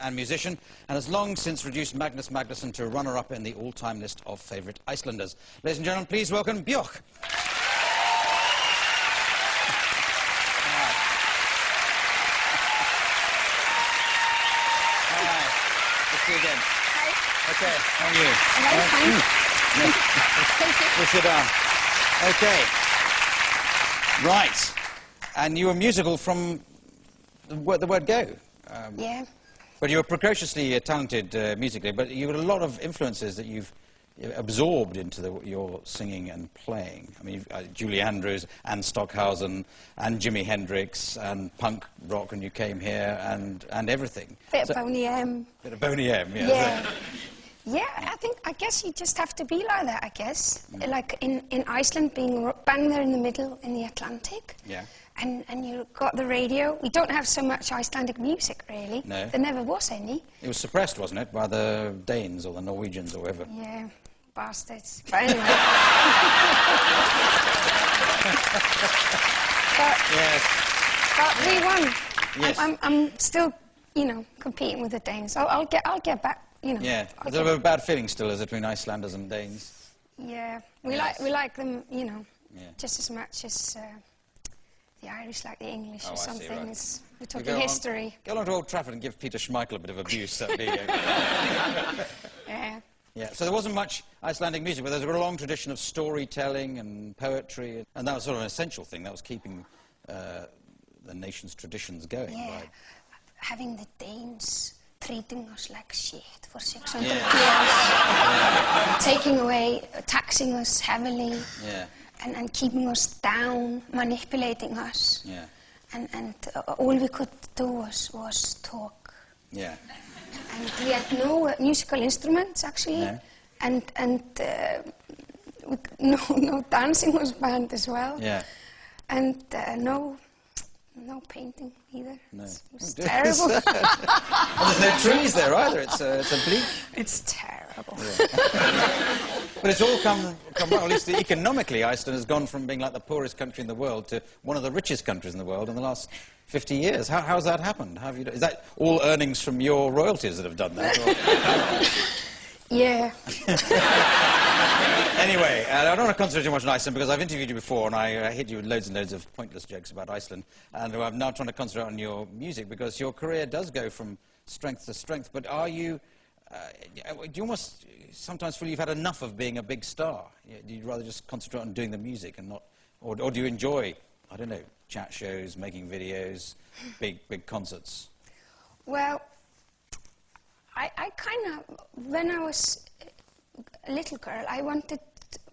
and musician, and has long since reduced Magnus Magnusson to runner-up in the all-time list of favourite Icelanders. Ladies and gentlemen, please welcome Björk. See you again. Hi. Okay, how are you? Very fine. Thank you. We'll sit down. Okay. Right. And you were musical from the word go. Yeah. But you were precociously talented musically, but you had a lot of influences that you've absorbed into your singing and playing. I mean, Julie Andrews and Stockhausen and Jimi Hendrix and punk rock, and you came here and everything. Bit of Boney M. Bit of Boney M, yeah. Yeah. Yeah, I guess you just have to be like that, I guess. Like in Iceland, being bang there in the middle in the Atlantic. Yeah. And you got the radio. We don't have so much Icelandic music, really. No. There never was any. It was suppressed, wasn't it, by the Danes or the Norwegians or whoever? Yeah, bastards. But anyway. Yes. But we won. Yes. I'm still, competing with the Danes. I'll get back. Yeah. There's a bit of a bad feeling still, is it, between Icelanders and Danes? Yeah. We like them, just as much as the Irish like the English or something. I see, right. We're talking history. Go along to Old Trafford and give Peter Schmeichel a bit of abuse. That'd be, Yeah. Yeah. So there wasn't much Icelandic music, but there's a long tradition of storytelling and poetry, and that was sort of an essential thing. That was keeping the nation's traditions going. Yeah. Right? Having the Danes treating us like shit for 600 years, taking away, taxing us heavily, and keeping us down, manipulating us. Yeah. And all we could do was talk. Yeah. And we had no musical instruments, actually. No. And no dancing was banned as well. Yeah. And no painting either. No. It was terrible. And there's no trees there either. It's a bleak. It's terrible. Yeah. But it's all come well, at least economically, Iceland has gone from being like the poorest country in the world to one of the richest countries in the world in the last 50 years. How's that happened? How have you? Is that all earnings from your royalties that have done that? Yeah. Anyway, I don't want to concentrate too much on Iceland because I've interviewed you before and I hit you with loads and loads of pointless jokes about Iceland. And I'm now trying to concentrate on your music because your career does go from strength to strength. But are you... do you almost sometimes feel you've had enough of being a big star? Do you rather just concentrate on doing the music and not... Or do you enjoy, I don't know, chat shows, making videos, big concerts? Well, I kind of, when I was a little girl, I wanted,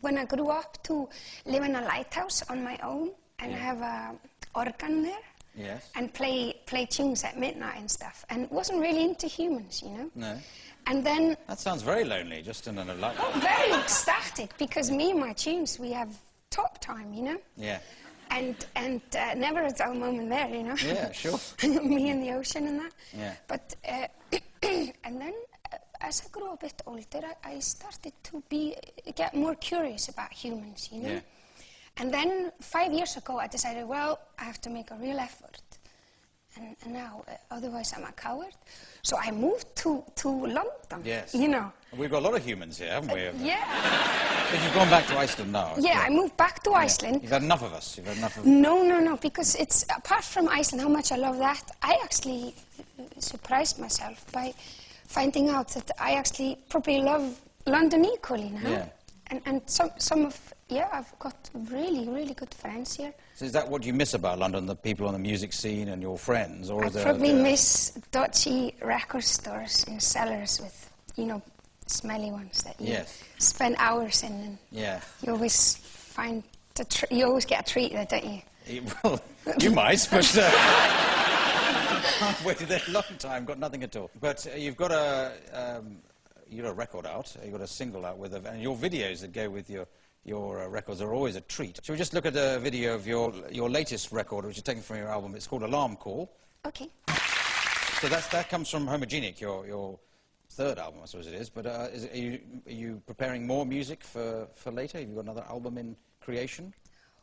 when I grew up, to live in a lighthouse on my own and have an organ there. Yes. And play tunes at midnight and stuff. And wasn't really into humans, No. And then... That sounds very lonely, just in a lighthouse. Oh, very ecstatic, because me and my tunes, we have top time, Yeah. And never a dull moment there, Yeah, sure. Me and the ocean and that. Yeah. But, and then, as I grew a bit older, I started to get more curious about humans, Yeah. And then 5 years ago, I decided, well, I have to make a real effort. And now, otherwise I'm a coward. So I moved to London, Yes. We've got a lot of humans here, haven't we? Yeah. But you've gone back to Iceland now. Yeah, I moved back to Iceland. You've had enough of us. You've had enough of... No, because it's, apart from Iceland, how much I love that, I actually surprised myself by finding out that I actually probably love London equally now. Yeah. And some of, I've got really, really good friends here. So is that what you miss about London, the people on the music scene and your friends? Or I is probably miss dodgy record stores in cellars with, smelly ones that you spend hours in. And you always find, you always get a treat there, don't you? Well, you might, but I've waited there a long time, got nothing at all. But you've got a record out, you've got a single out with, and your videos that go with your records are always a treat. Shall we just look at a video of your latest record, which is taken from your album? It's called Alarm Call. Okay. So that comes from Homogenic, your third album, I suppose it is. But are you preparing more music for later? Have you got another album in creation?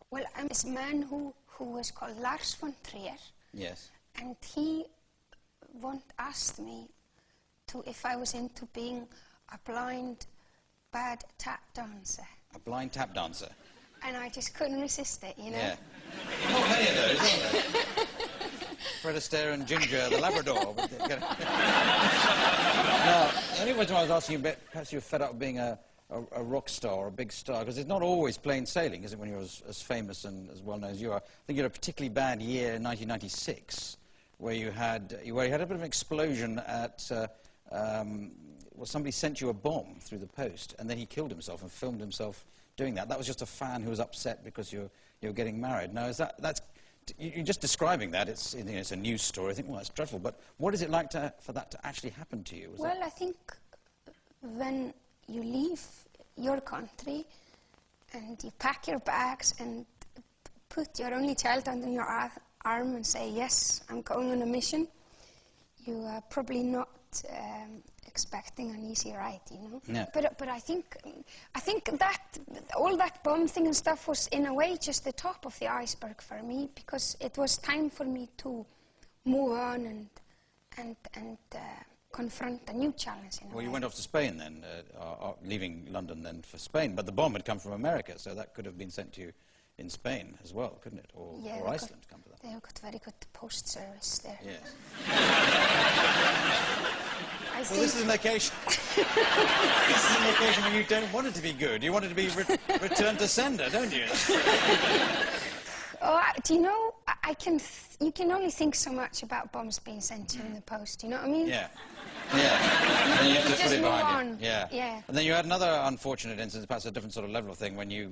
Well, I'm this man who was called Lars von Trier. Yes. And he asked me to if I was into being a blind, bad tap dancer. A blind tap dancer? And I just couldn't resist it, you know? Yeah. Not many of those, are there? Fred Astaire and Ginger, the Labrador. Now, the only reason I was asking you, perhaps you were fed up being a rock star or a big star, because it's not always plain sailing, is it, when you're as famous and as well known as you are? I think you had a particularly bad year in 1996, where you had a bit of an explosion at, well, somebody sent you a bomb through the post, and then he killed himself and filmed himself doing that. That was just a fan who was upset because you're getting married. Now, you're just describing that. It's a news story. I think, well, that's dreadful. But what is it like for that to actually happen to you? Well, I think when you leave your country and you pack your bags and put your only child under your arm and say, yes, I'm going on a mission, you are probably not expecting an easy ride, you know. No. But I think that all that bomb thing and stuff was in a way just the top of the iceberg for me, because it was time for me to move on and confront a new challenge. Well, you went off to Spain then, leaving London then for Spain, but the bomb had come from America, so that could have been sent to you in Spain as well, couldn't it? Or Iceland, come to that. They got very good post service there. Yes. Well, this is an occasion. This is an occasion when you don't want it to be good. You want it to be returned to sender, don't you? Oh, do you know? You can only think so much about bombs being sent to you in the post. You know what I mean? Yeah. Yeah. And you have to just put it move behind on. you. Yeah. Yeah. And then you had another unfortunate incident, perhaps a different sort of level of thing, when you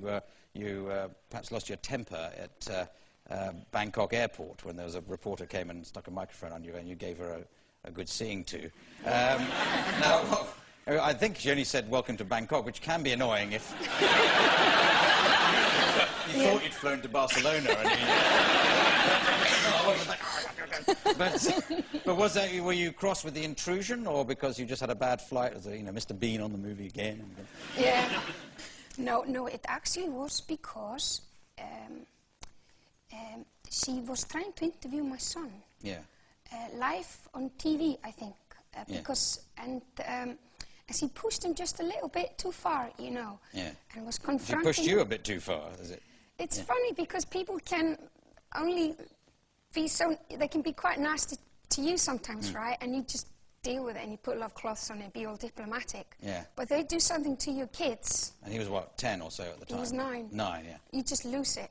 perhaps lost your temper at Bangkok airport when there was a reporter came and stuck a microphone on you and you gave her a good seeing to. Now, I think she only said welcome to Bangkok, which can be annoying if you thought you'd flown to Barcelona. But was that, were you cross with the intrusion, or because you just had a bad flight, as Mr. Bean on the movie again? Yeah. No, it actually was because she was trying to interview my son. Yeah. Live on TV, I think, because and she pushed him just a little bit too far, you know. Yeah. And was confronting. She pushed you a bit too far, is it? It's funny because people can only be they can be quite nasty to you sometimes, right? And you just deal with it and you put a lot of cloths on it, be all diplomatic. Yeah. But they do something to your kids. And he was what, 10 or so at the time? He was 9. 9, yeah. You just lose it.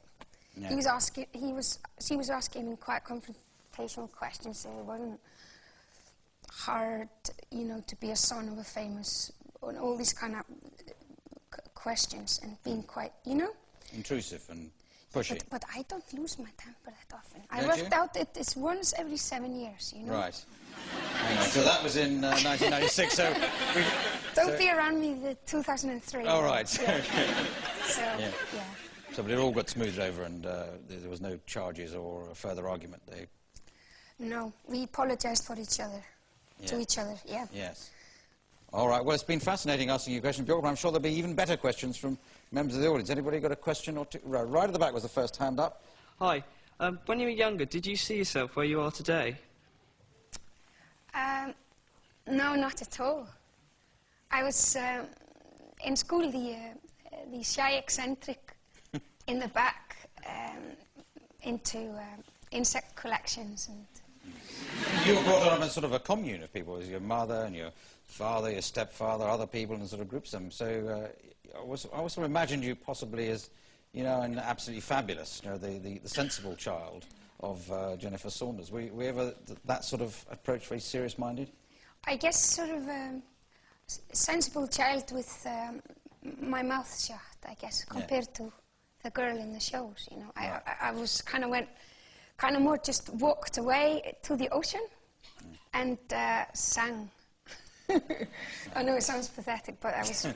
Yeah. She was asking him quite confrontational questions, and it wasn't hard, you know, to be a son of a famous, and all these kind of questions, and being quite, you know, intrusive and pushy. But I don't lose my temper that often. Don't I worked out that it's once every 7 years, you know. Right. Hang on. So that was in 1996. So don't be around me the 2003. Oh, right. Yeah. So yeah. So, but it all got smoothed over, and there was no charges or a further argument. No, we apologized for each other, to each other. Yeah. Yes. All right. Well, it's been fascinating asking you questions, Björk, but I'm sure there'll be even better questions from members of the audience. Anybody got a question or two? Right at the back was the first hand up. Hi. When you were younger, did you see yourself where you are today? No, not at all. I was in school the shy eccentric in the back into insect collections. And you were brought up in sort of a commune of people. It was your mother and your father, your stepfather, other people, and sort of groups them. So I always sort of imagined you possibly as, you know, an absolutely fabulous, you know, the sensible child of Jennifer Saunders. Were you ever that sort of approach, very serious-minded? I guess sort of sensible child with my mouth shut, I guess, compared to the girl in the shows, you know. Right. I was kind of more just walked away to the ocean and sang. I know it sounds pathetic, but I was...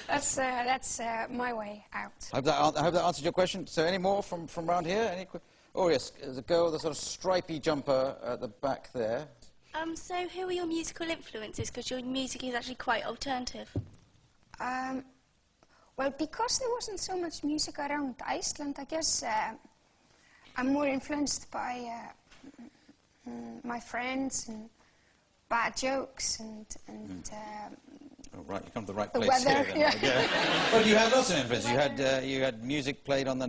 That's my way out. I hope that answered your question. So any more from around here? Oh, yes, there's a girl with a sort of stripy jumper at the back there. So who are your musical influences? Because your music is actually quite alternative. Well, because there wasn't so much music around Iceland, I guess I'm more influenced by my friends and bad jokes and Oh, right, you come to the right the place weather, here then. yeah. Okay. Well, you had lots of influence. You had music played on the